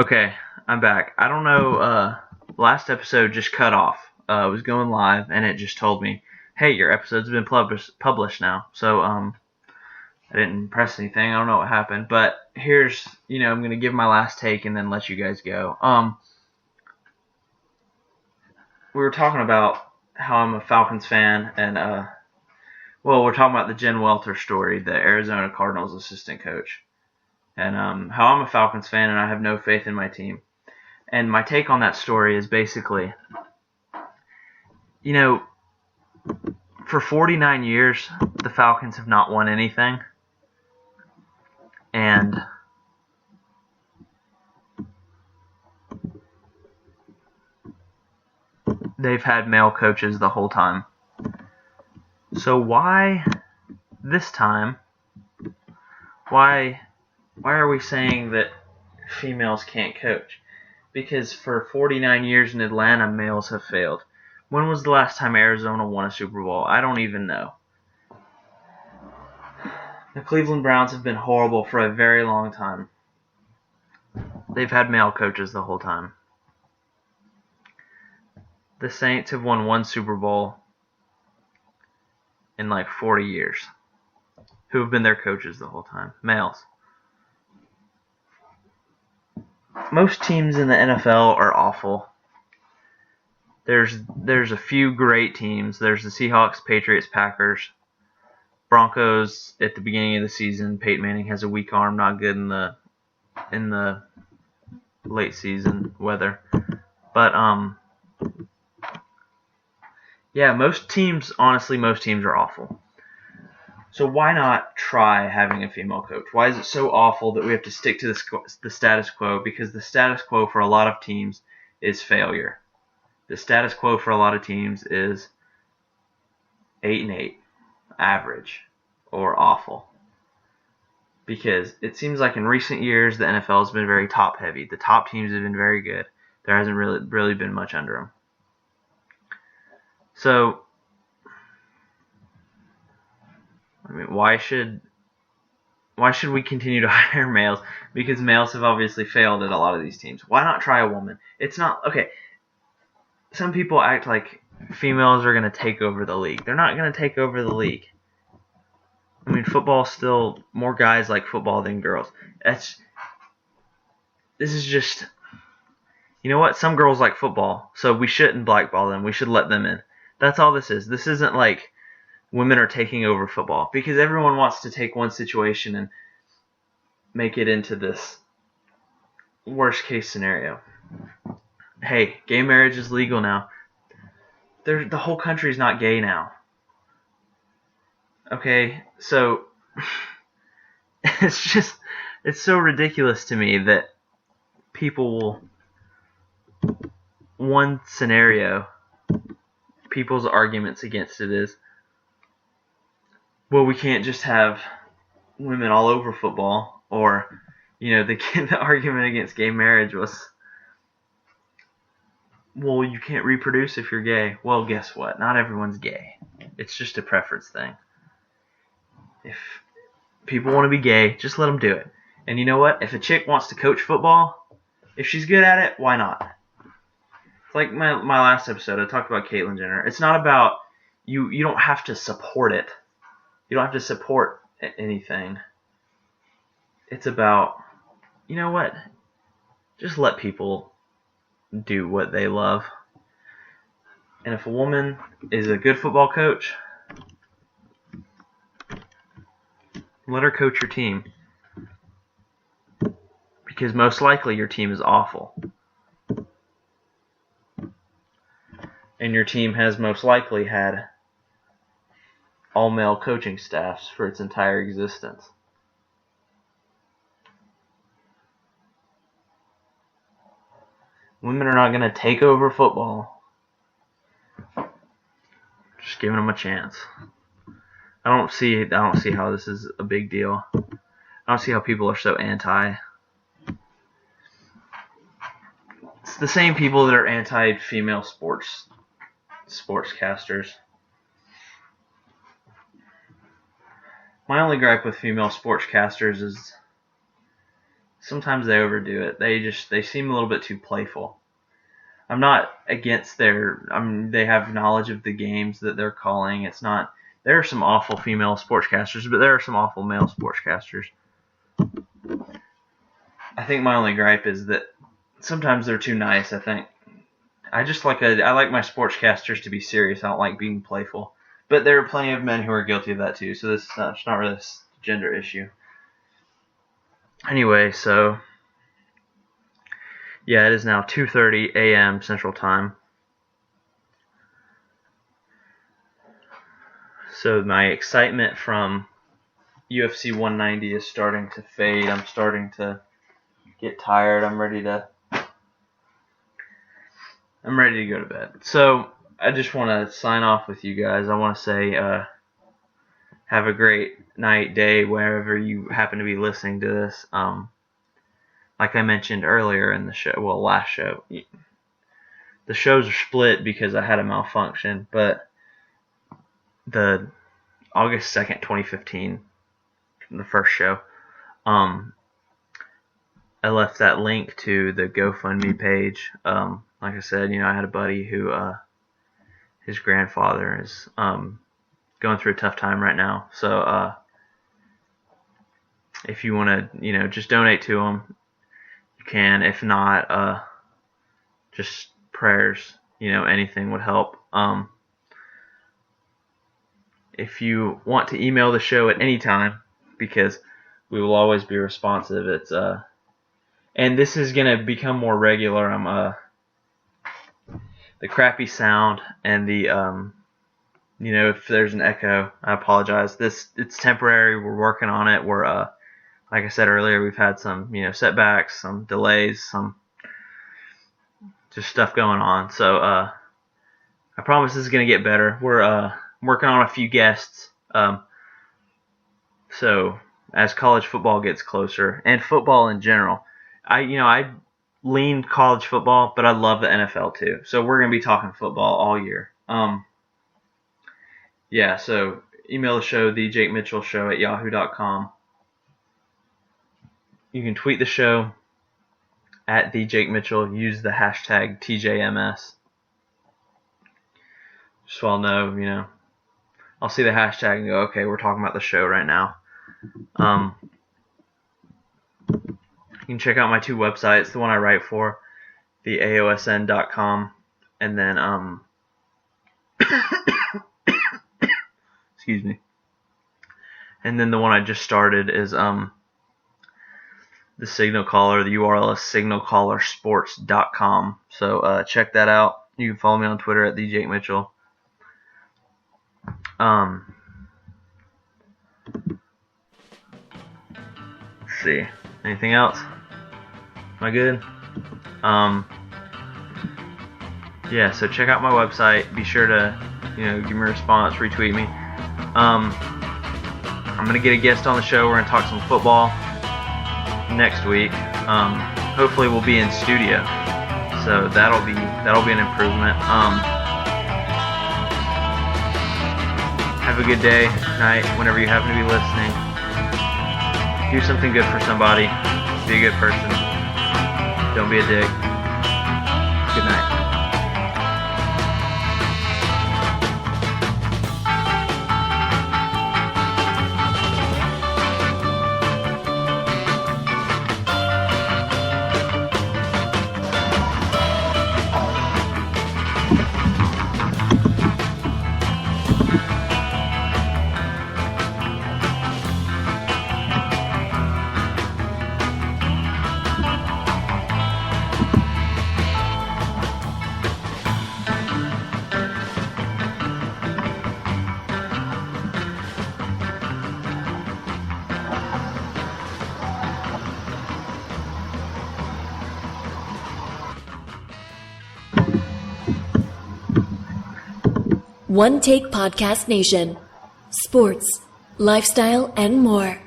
Okay, I'm back. I don't know, last episode just cut off. It was going live and it just told me, hey, your episode's been published now. So, I didn't press anything. I don't know what happened, but here's, I'm going to give my last take and then let you guys go. We were talking about how I'm a Falcons fan and, we're talking about the Jen Welter story, the Arizona Cardinals assistant coach, and, how I'm a Falcons fan and I have no faith in my team. And my take on that story is basically, for 49 years, the Falcons have not won anything. And they've had male coaches the whole time. So why this time, why are we saying that females can't coach? Because for 49 years in Atlanta, males have failed. When was the last time Arizona won a Super Bowl? I don't even know. The Cleveland Browns have been horrible for a very long time. They've had male coaches the whole time. The Saints have won one Super Bowl in like 40 years. Who have been their coaches the whole time? Males. Most teams in the NFL are awful. There's a few great teams. There's the Seahawks, Patriots, Packers, Broncos. At the beginning of the season, Peyton Manning has a weak arm, not good in the late season weather. But most teams are awful. So why not try having a female coach? Why is it so awful that we have to stick to the status quo? Because the status quo for a lot of teams is failure. The status quo for a lot of teams is 8-8, average, or awful. Because it seems like in recent years the NFL has been very top heavy. The top teams have been very good. There hasn't really been much under them. So, why should we continue to hire males? Because males have obviously failed at a lot of these teams. Why not try a woman? It's not okay. Some people act like females are going to take over the league. They're not going to take over the league. Football still more guys like football than girls. This is just, some girls like football, so we shouldn't blackball them. We should let them in. That's all this is. This isn't like women are taking over football, because everyone wants to take one situation and make it into this worst case scenario. Hey, gay marriage is legal now. The whole country's not gay now. Okay, so it's so ridiculous to me that people will, one scenario, people's arguments against it is, well, we can't just have women all over football, or, the argument against gay marriage was, well, you can't reproduce if you're gay. Well, guess what? Not everyone's gay. It's just a preference thing. If people want to be gay, just let them do it. And you know what? If a chick wants to coach football, if she's good at it, why not? It's like my last episode, I talked about Caitlyn Jenner. It's not about, you don't have to support it. You don't have to support anything. It's about, you know what? Just let people do what they love. And if a woman is a good football coach, let her coach your team. Because most likely your team is awful. And your team has most likely had all-male coaching staffs for its entire existence. Women are not going to take over football. Just giving them a chance. I don't see how this is a big deal. I don't see how people are so anti. It's the same people that are anti-female sportscasters. My only gripe with female sportscasters is sometimes they overdo it. They seem a little bit too playful. I'm not against they have knowledge of the games that they're calling. There are some awful female sportscasters, but there are some awful male sportscasters. I think my only gripe is that sometimes they're too nice, I think. I like my sportscasters to be serious. I don't like being playful. But there are plenty of men who are guilty of that too, so it's not really a gender issue. Anyway, so yeah, it is now 2:30 a.m. Central Time. So my excitement from UFC 190 is starting to fade. I'm starting to get tired. I'm ready to go to bed. So I just want to sign off with you guys. I want to say have a great night, day, wherever you happen to be listening to this. Like I mentioned earlier in the show, last show, the shows are split because I had a malfunction, but the August 2nd, 2015, the first show, I left that link to the GoFundMe page. Like I said, I had a buddy who, his grandfather is going through a tough time right now. So if you want to, just donate to him, you can. If not, just prayers, anything would help. If you want to email the show at any time, because we will always be responsive. It's and this is gonna become more regular. I'm the crappy sound and the if there's an echo, I apologize. It's temporary. We're working on it. We're like I said earlier, we've had some setbacks, some delays, some just stuff going on. So I promise this is gonna get better. We're working on a few guests. So as college football gets closer, and football in general, I lean college football, but I love the NFL too. So we're gonna be talking football all year. Yeah. So email the show, thejakemitchellshow@yahoo.com. You can tweet the show at thejakemitchell. Use the hashtag TJMS. Just so I'll know, I'll see the hashtag and go, okay, we're talking about the show right now. You can check out my two websites, the one I write for, the AOSN.com, and then, excuse me. And then the one I just started is, the Signal Caller. The URL is signalcallersports.com. So, check that out. You can follow me on Twitter at thejakemitchell. Let's see. Anything else? Am I good? Yeah, so check out my website. Be sure to, give me a response, retweet me. I'm gonna get a guest on the show. We're gonna talk some football next week. Hopefully we'll be in studio. So that'll be an improvement. Have a good day, night, whenever you happen to be listening. Do something good for somebody. Be a good person. Don't be a dick. Good night. One Take Podcast Nation. Sports, lifestyle, and more.